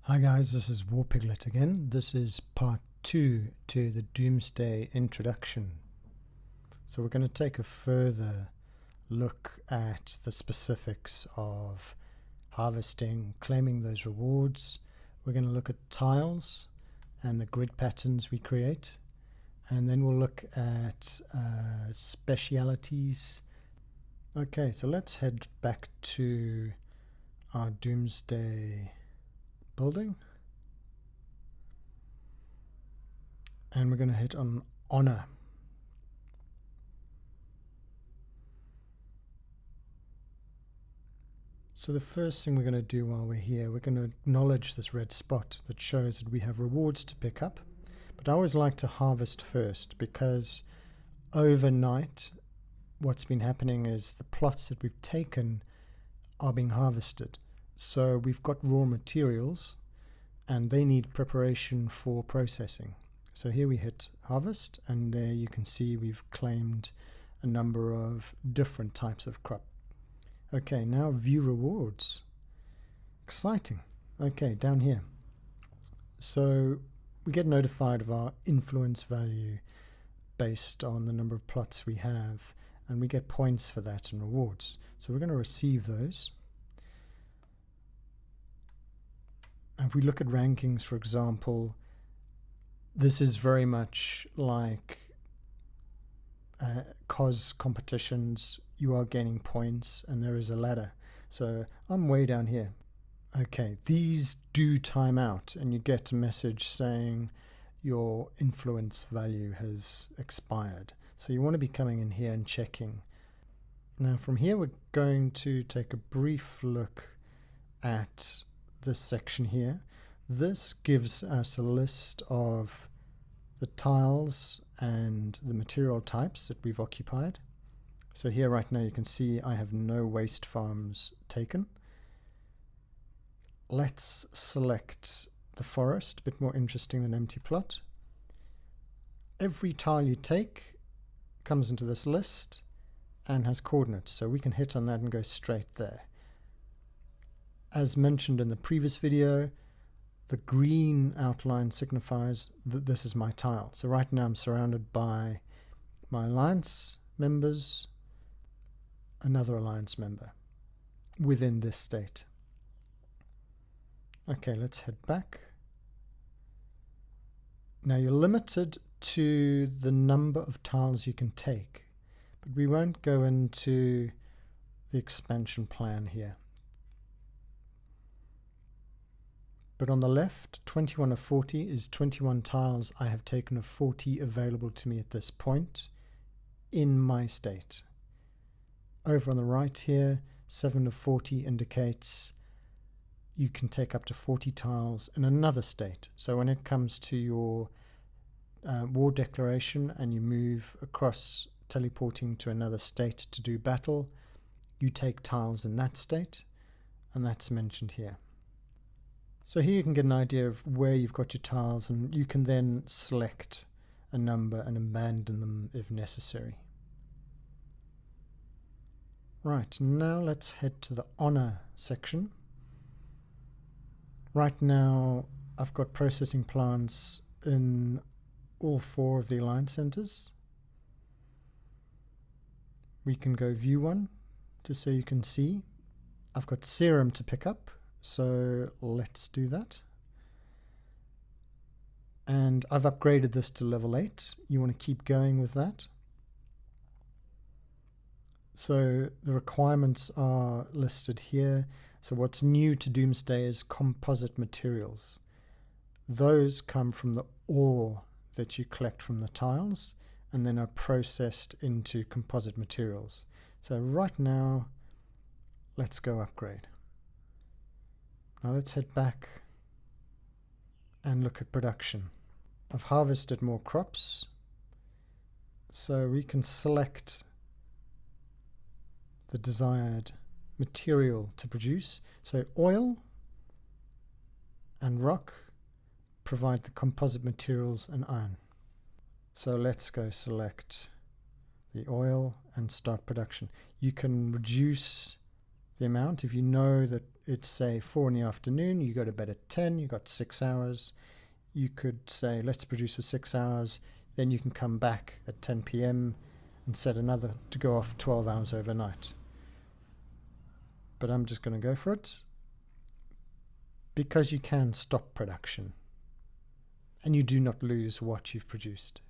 Hi guys, this is WarPiglet again. This is part 2 to the Doomsday introduction. So we're going to take a further look at the specifics of harvesting, claiming those rewards. We're going to look at tiles and the grid patterns we create. And then we'll look at specialities. Okay, so let's head back to our Doomsday building, and we're going to hit on honor. So the first thing we're going to do while we're here, we're going to acknowledge this red spot that shows that we have rewards to pick up. But I always like to harvest first, because overnight what's been happening is the plots that we've taken are being harvested. So we've got raw materials and they need preparation for processing. So here we hit harvest, and there you can see we've claimed a number of different types of crop. Okay, now view rewards. Exciting. Okay, down here. So we get notified of our influence value based on the number of plots we have, and we get points for that and rewards. So we're going to receive those. If we look at rankings, for example, this is very much like COS competitions. You are gaining points and there is a ladder. So I'm way down here. Okay, these do time out and you get a message saying your influence value has expired. So you want to be coming in here and checking. Now from here we're going to take a brief look at this section here. This gives us a list of the tiles and the material types that we've occupied. So here right now you can see I have no waste farms taken. Let's select the forest, a bit more interesting than empty plot. Every tile you take comes into this list and has coordinates, so we can hit on that and go straight there. As mentioned in the previous video, the green outline signifies that this is my tile. So right now I'm surrounded by my alliance members, another alliance member within this state. Okay, let's head back. Now you're limited to the number of tiles you can take, but we won't go into the expansion plan here. But on the left, 21 of 40 is 21 tiles I have taken of 40 available to me at this point in my state. Over on the right here, 7 of 40 indicates you can take up to 40 tiles in another state. So when it comes to your war declaration and you move across, teleporting to another state to do battle, you take tiles in that state, and that's mentioned here. So here you can get an idea of where you've got your tiles, and you can then select a number and abandon them if necessary. Right, now let's head to the honor section. Right now I've got processing plants in all 4 of the alliance centers. We can go view one just so you can see. I've got serum to pick up, so let's do that. And I've upgraded this to level 8. You want to keep going with that. So the requirements are listed here. So what's new to Doomsday is composite materials. Those come from the ore that you collect from the tiles and then are processed into composite materials. So right now, let's go upgrade. Now let's head back and look at production. I've harvested more crops, so we can select the desired material to produce. So oil and rock provide the composite materials and iron. So let's go select the oil and start production. You can reduce the amount. If you know that it's, say, 4 in the afternoon, you go to bed at 10, you've got 6 hours. You could say, let's produce for 6 hours, then you can come back at 10 p.m. and set another to go off 12 hours overnight. But I'm just going to go for it, because you can stop production and you do not lose what you've produced.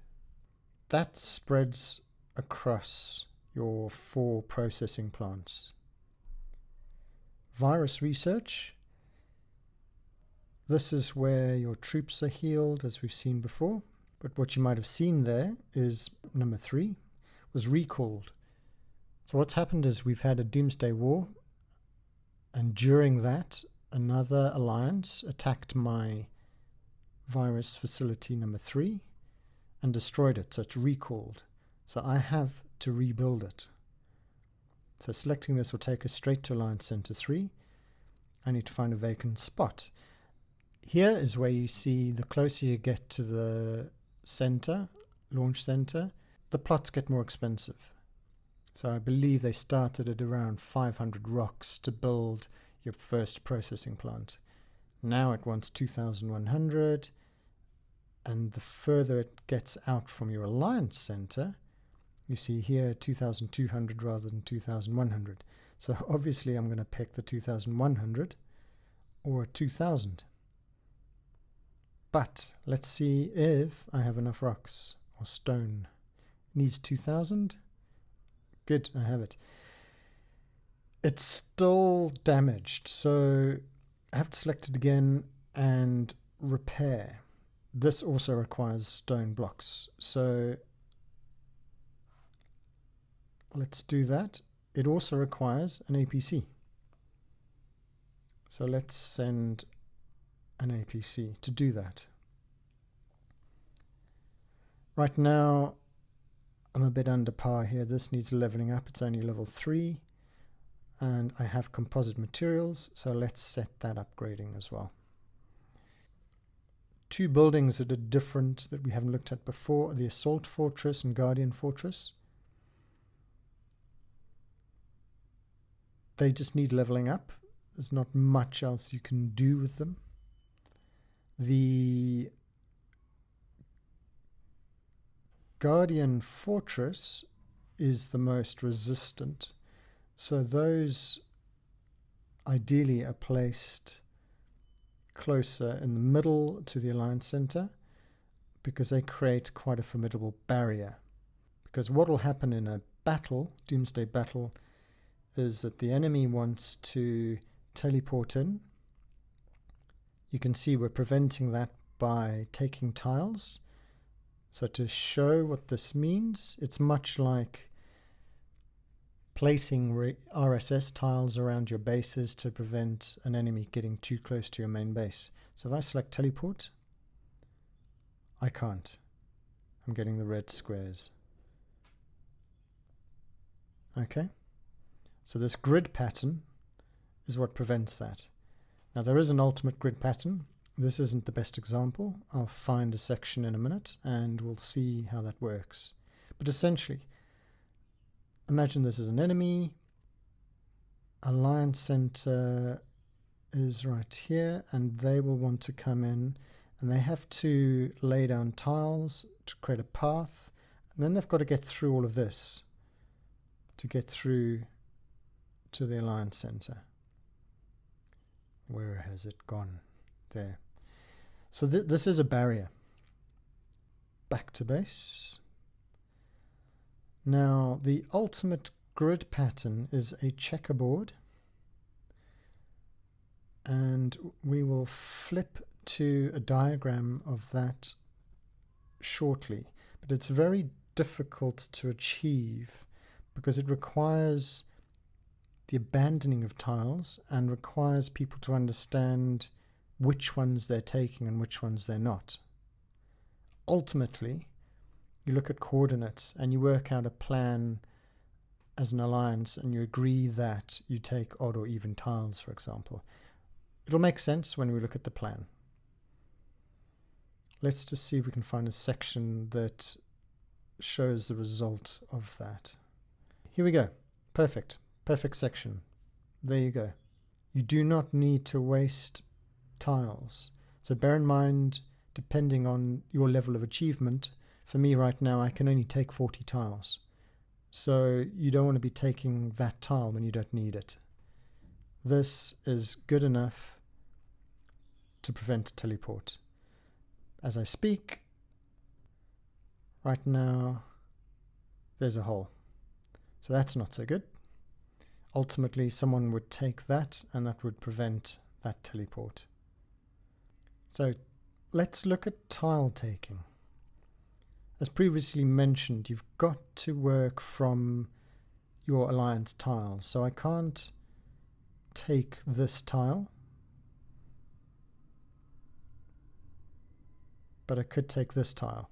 That spreads across your 4 processing plants. Virus research. This is where your troops are healed, as we've seen before. But what you might have seen there is number 3 was recalled. So what's happened is we've had a Doomsday War, and during that, another alliance attacked my virus facility number 3 and destroyed it, so it's recalled. So I have to rebuild it. So selecting this will take us straight to Alliance Center 3. I need to find a vacant spot. Here is where you see the closer you get to the center, launch center, the plots get more expensive. So I believe they started at around 500 rocks to build your first processing plant. Now it wants 2,100, and the further it gets out from your alliance center, you see here 2,200 rather than 2,100. So obviously I'm going to pick the 2,100 or 2,000. But let's see if I have enough rocks or stone. It needs 2,000. Good, I have it. It's still damaged, so I have to select it again and repair. This also requires stone blocks, so let's do that. It also requires an APC. So let's send an APC to do that. Right now, I'm a bit under par here. This needs leveling up. It's only level 3. And I have Composite Materials, so let's set that upgrading as well. 2 buildings that are different that we haven't looked at before, the Assault Fortress and Guardian Fortress. They just need leveling up. There's not much else you can do with them. The Guardian Fortress is the most resistant. So those ideally are placed closer in the middle to the Alliance Center, because they create quite a formidable barrier. Because what will happen in a battle, Doomsday battle, is that the enemy wants to teleport in. You can see we're preventing that by taking tiles. So to show what this means, it's much like placing RSS tiles around your bases to prevent an enemy getting too close to your main base. So if I select teleport, I can't. I'm getting the red squares. Okay, so this grid pattern is what prevents that. Now there is an ultimate grid pattern. This isn't the best example. I'll find a section in a minute and we'll see how that works. But essentially, imagine this is an enemy. Alliance Center is right here, and they will want to come in, and they have to lay down tiles to create a path, and then they've got to get through all of this to get through to the Alliance Center. Where has it gone? There. So this is a barrier. Back to base. Now, the ultimate grid pattern is a checkerboard, and we will flip to a diagram of that shortly. But it's very difficult to achieve because it requires the abandoning of tiles and requires people to understand which ones they're taking and which ones they're not. Ultimately, you look at coordinates and you work out a plan as an alliance, and you agree that you take odd or even tiles, for example. It'll make sense when we look at the plan. Let's just see if we can find a section that shows the result of that. Here we go. Perfect. Perfect section. There you go. You do not need to waste tiles. So bear in mind, depending on your level of achievement, for me right now I can only take 40 tiles. So you don't want to be taking that tile when you don't need it. This is good enough to prevent teleport. As I speak, right now there's a hole. So that's not so good. Ultimately, someone would take that and that would prevent that teleport. So let's look at tile taking. As previously mentioned, you've got to work from your alliance tiles. So I can't take this tile, but I could take this tile.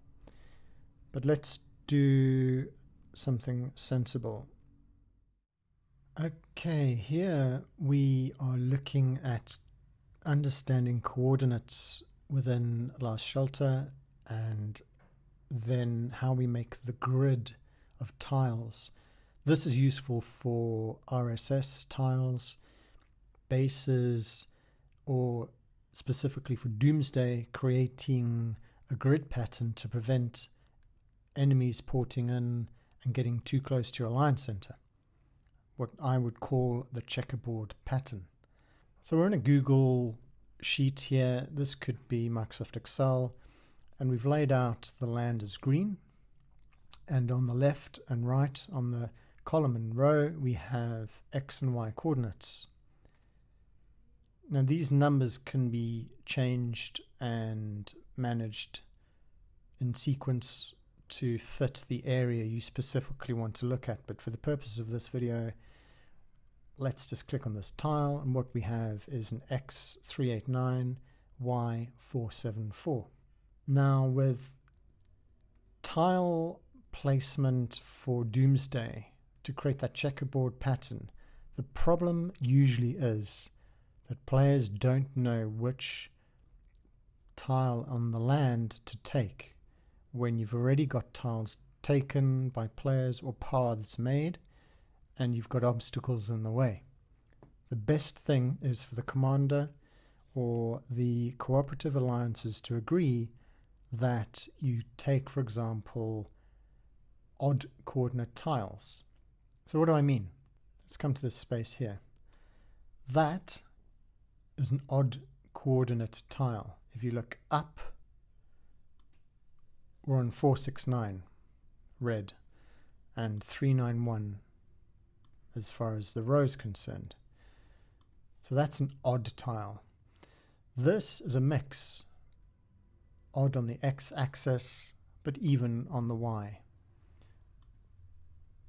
But let's do something sensible. Okay, here we are looking at understanding coordinates within Last Shelter and then how we make the grid of tiles. This is useful for RSS tiles, bases, or specifically for Doomsday, creating a grid pattern to prevent enemies porting in and getting too close to your alliance center. What I would call the checkerboard pattern. So we're in a Google sheet here. This could be Microsoft Excel, and we've laid out the land as green, and on the left and right on the column and row we have X and Y coordinates. Now these numbers can be changed and managed in sequence to fit the area you specifically want to look at, but for the purposes of this video, let's just click on this tile, and what we have is an X389, Y474. Now with tile placement for Doomsday to create that checkerboard pattern, the problem usually is that players don't know which tile on the land to take when you've already got tiles taken by players or paths made and you've got obstacles in the way. The best thing is for the commander or the cooperative alliances to agree that you take, for example, odd coordinate tiles. So what do I mean? Let's come to this space here. That is an odd coordinate tile. If you look up, we're on 469 red and 391 as far as the row is concerned. So that's an odd tile. This is a mix. Odd on the x-axis, but even on the y.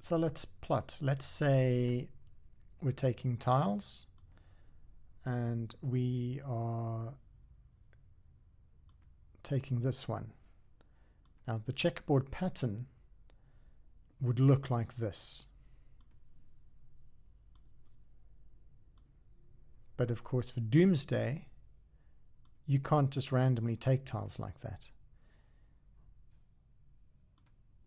So let's plot. Let's say we're taking tiles and we are taking this one. Now the checkerboard pattern would look like this. But of course for Doomsday, you can't just randomly take tiles like that.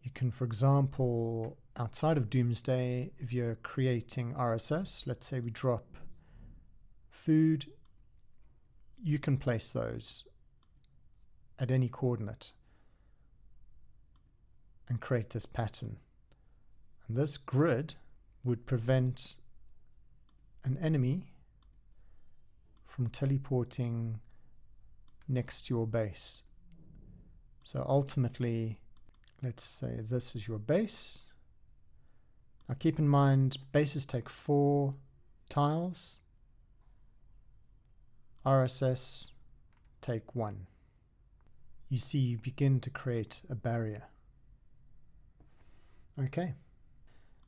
You can, for example, outside of Doomsday, if you're creating RSS, let's say we drop food, you can place those at any coordinate and create this pattern. And this grid would prevent an enemy from teleporting next to your base. So ultimately, let's say this is your base. Now keep in mind, bases take 4 tiles. RSS take 1. You see, you begin to create a barrier. Okay.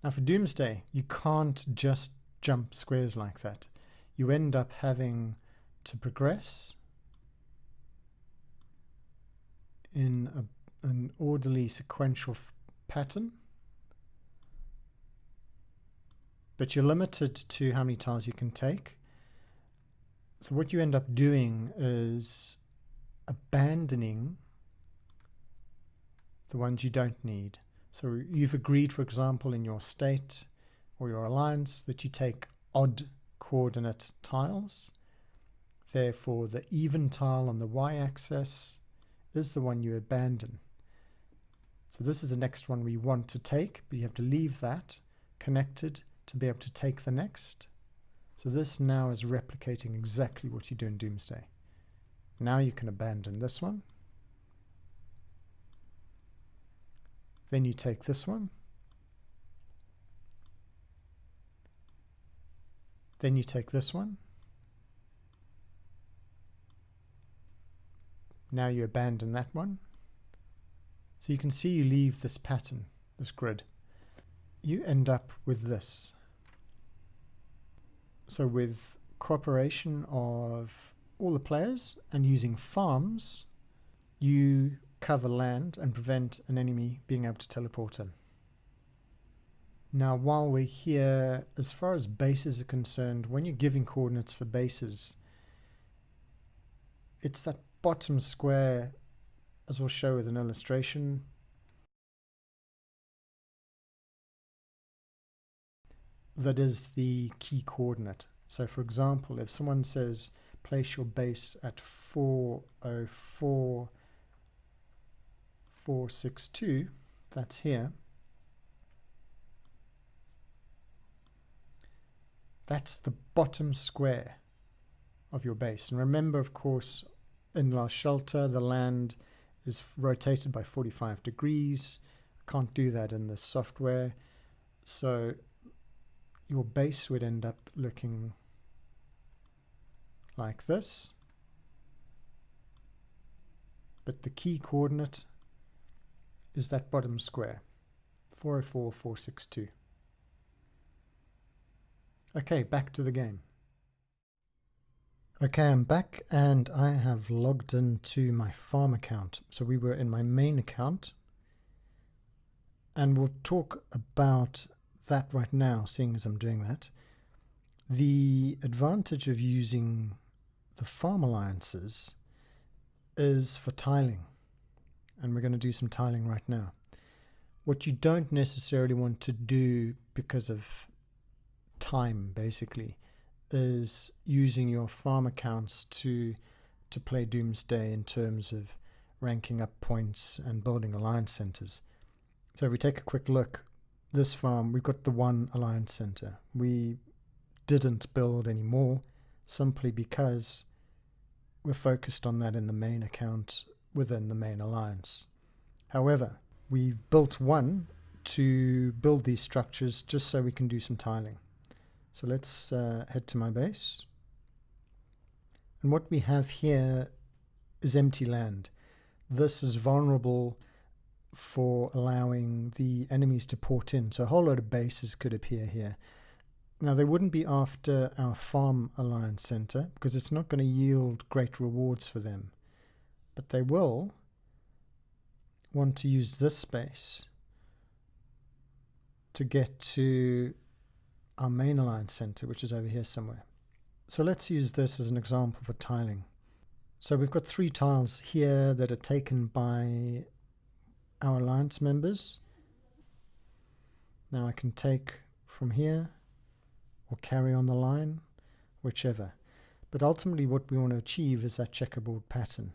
Now for Doomsday, you can't just jump squares like that. You end up having to progress in an orderly sequential pattern, but you're limited to how many tiles you can take. So what you end up doing is abandoning the ones you don't need. So you've agreed, for example, in your state or your alliance that you take odd coordinate tiles. Therefore, the even tile on the y-axis is the one you abandon. So this is the next one we want to take, but you have to leave that connected to be able to take the next. So this now is replicating exactly what you do in Doomsday. Now you can abandon this one. Then you take this one. Then you take this one. Now you abandon that one. So you can see you leave this pattern, this grid. You end up with this. So with cooperation of all the players and using farms, you cover land and prevent an enemy being able to teleport in. Now while we're here, as far as bases are concerned, when you're giving coordinates for bases, it's that bottom square, as we'll show with an illustration. That is the key coordinate. So for example, if someone says place your base at 404,462, that's here. That's the bottom square of your base. And remember, of course, in Last Shelter, the land is rotated by 45 degrees. I can't do that in the software. So your base would end up looking like this. But the key coordinate is that bottom square, 404,462. Okay, back to the game. Okay, I'm back and I have logged into my farm account. So we were in my main account and we'll talk about that right now, seeing as I'm doing that. The advantage of using the farm alliances is for tiling, and we're going to do some tiling right now. What you don't necessarily want to do because of time, basically, is using your farm accounts to play Doomsday in terms of ranking up points and building alliance centers. So if we take a quick look, this farm, we've got the one alliance center. We didn't build any more simply because we're focused on that in the main account within the main alliance. However, we've built one to build these structures just so we can do some tiling. So let's head to my base. And what we have here is empty land. This is vulnerable for allowing the enemies to port in. So a whole load of bases could appear here. Now they wouldn't be after our farm alliance center because it's not going to yield great rewards for them. But they will want to use this space to get to our main alliance center, which is over here somewhere. So let's use this as an example for tiling. So we've got 3 tiles here that are taken by our alliance members. Now I can take from here or carry on the line, whichever. But ultimately what we want to achieve is that checkerboard pattern.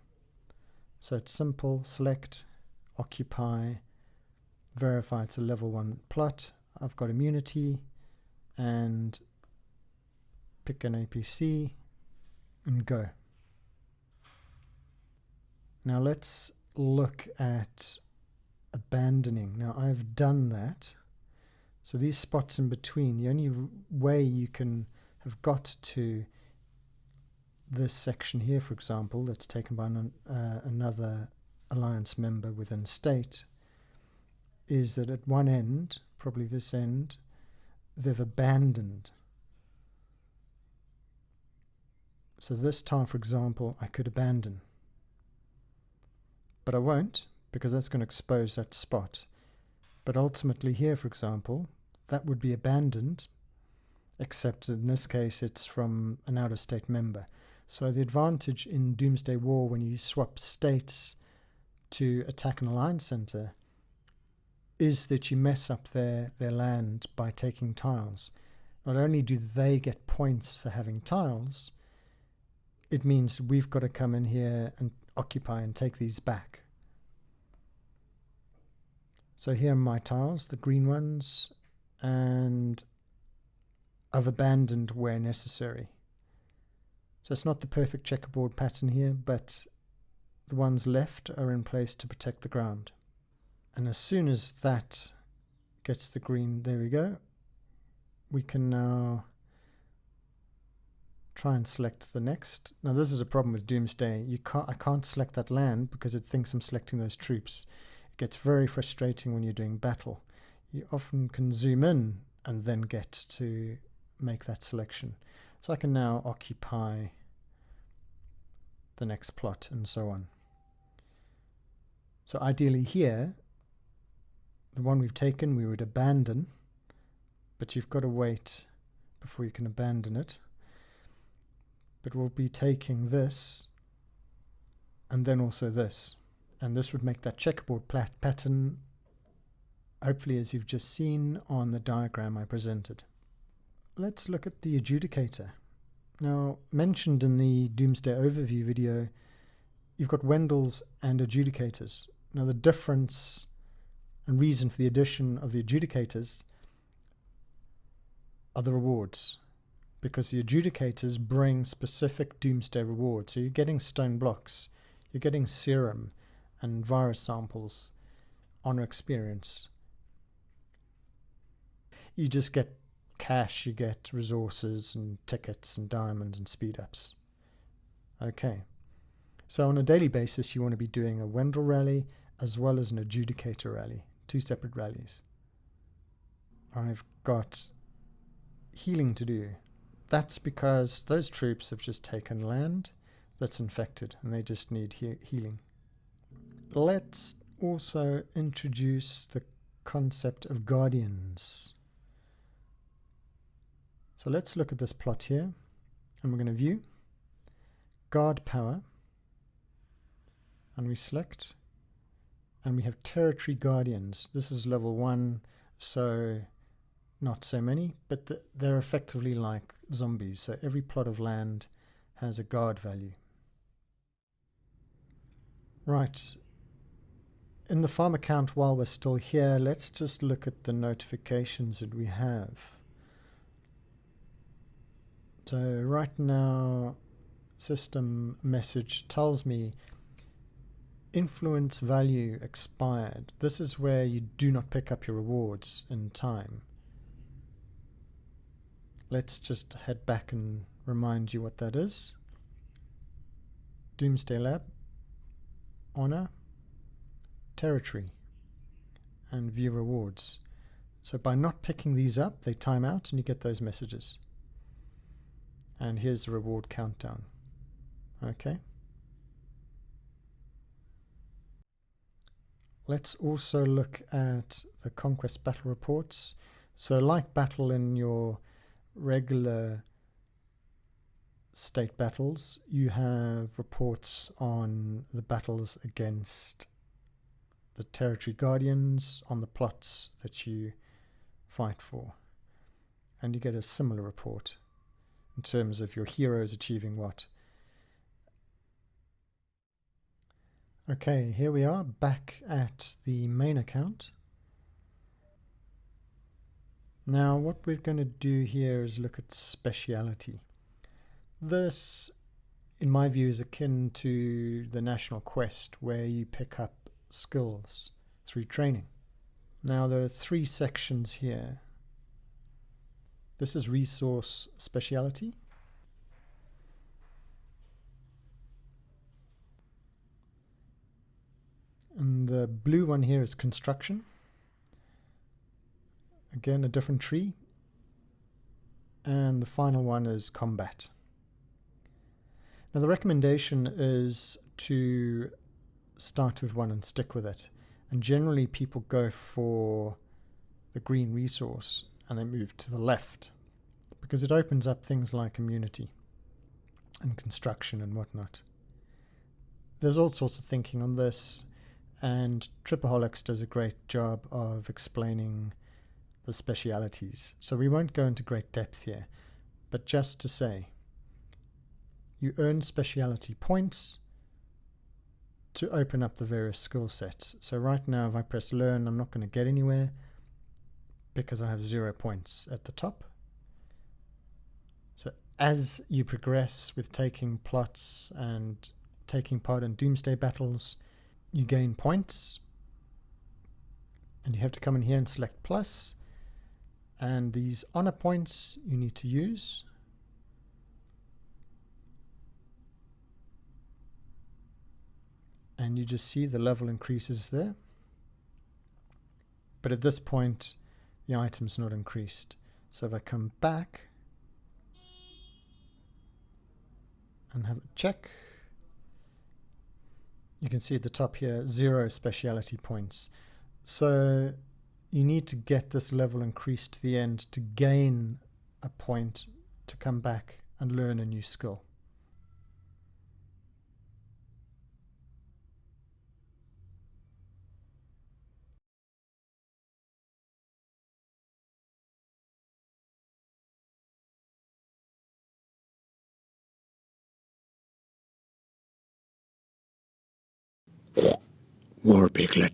So it's simple, select, occupy, verify it's a level 1 plot. I've got immunity and pick an APC and go. Now let's look at abandoning. Now I've done that. So these spots in between, the only way you can have got to this section here, for example, that's taken by another alliance member within state, is that at one end, probably this end, they've abandoned. So this time, for example, I could abandon. But I won't, because that's going to expose that spot. But ultimately here, for example, that would be abandoned, except in this case it's from an out-of-state member. So the advantage in Doomsday War when you swap states to attack an alliance center is that you mess up their land by taking tiles. not only do they get points for having tiles, it means we've got to come in here and occupy and take these back. So here are my tiles, the green ones, and I've abandoned where necessary. So it's not the perfect checkerboard pattern here, but the ones left are in place to protect the ground. And as soon as that gets the green, there we go, we can now try and select the next. Now this is a problem with Doomsday. I can't select that land because it thinks I'm selecting those troops. It gets very frustrating when you're doing battle. You often can zoom in and then get to make that selection. So I can now occupy the next plot and so on. So ideally here, the one we've taken we would abandon, but you've got to wait before you can abandon it. But we'll be taking this and then also this, and this would make that checkerboard pattern, hopefully as you've just seen on the diagram I presented. Let's look at the Adjudicator. Now, mentioned in the Doomsday overview video, you've got Wendels and Adjudicators. Now the difference and reason for the addition of the Adjudicators are the rewards, because the Adjudicators bring specific Doomsday rewards. So you're getting stone blocks, you're getting serum and virus samples, honor experience. You just get cash, you get resources and tickets and diamonds and speed ups. Okay, so on a daily basis you want to be doing a Wendel rally as well as an Adjudicator rally, 2 separate rallies. I've got healing to do. That's because those troops have just taken land that's infected and they just need healing. Let's also introduce the concept of guardians. So let's look at this plot here, and we're going to view guard power, and we select, and we have territory guardians. This is level 1, so not so many, but they're effectively like zombies. So every plot of land has a guard value. Right. In the farm account, while we're still here, let's just look at the notifications that we have. So right now, system message tells me influence value expired. This is where you do not pick up your rewards in time. Let's just head back and remind you what that is. Doomsday Lab, honor, territory, and view rewards. So by not picking these up, they time out and you get those messages. And here's the reward countdown. Okay. Let's also look at the Conquest battle reports. So like battle in your regular state battles, you have reports on the battles against the territory guardians, on the plots that you fight for. And you get a similar report in terms of your heroes achieving what. Okay, here we are back at the main account. Now what we're going to do here is look at speciality. This, in my view, is akin to the national quest where you pick up skills through training. Now there are 3 sections here. This is resource speciality. And the blue one here is construction. Again, a different tree. And the final one is combat. Now the recommendation is to start with one and stick with it. And generally people go for the green resource and they move to the left because it opens up things like immunity and construction and whatnot. There's all sorts of thinking on this, and Tripaholics does a great job of explaining the specialities. So we won't go into great depth here, but just to say, you earn speciality points to open up the various skill sets. So right now, if I press learn, I'm not going to get anywhere because I have 0 points at the top. So as you progress with taking plots and taking part in Doomsday battles, you gain points, and you have to come in here and select plus, and these honor points you need to use. And you just see the level increases there. But at this point, the item's not increased. So if I come back and have a check, you can see at the top here, 0 speciality points. So you need to get this level increased to the end to gain a point to come back and learn a new skill. WarPiglet.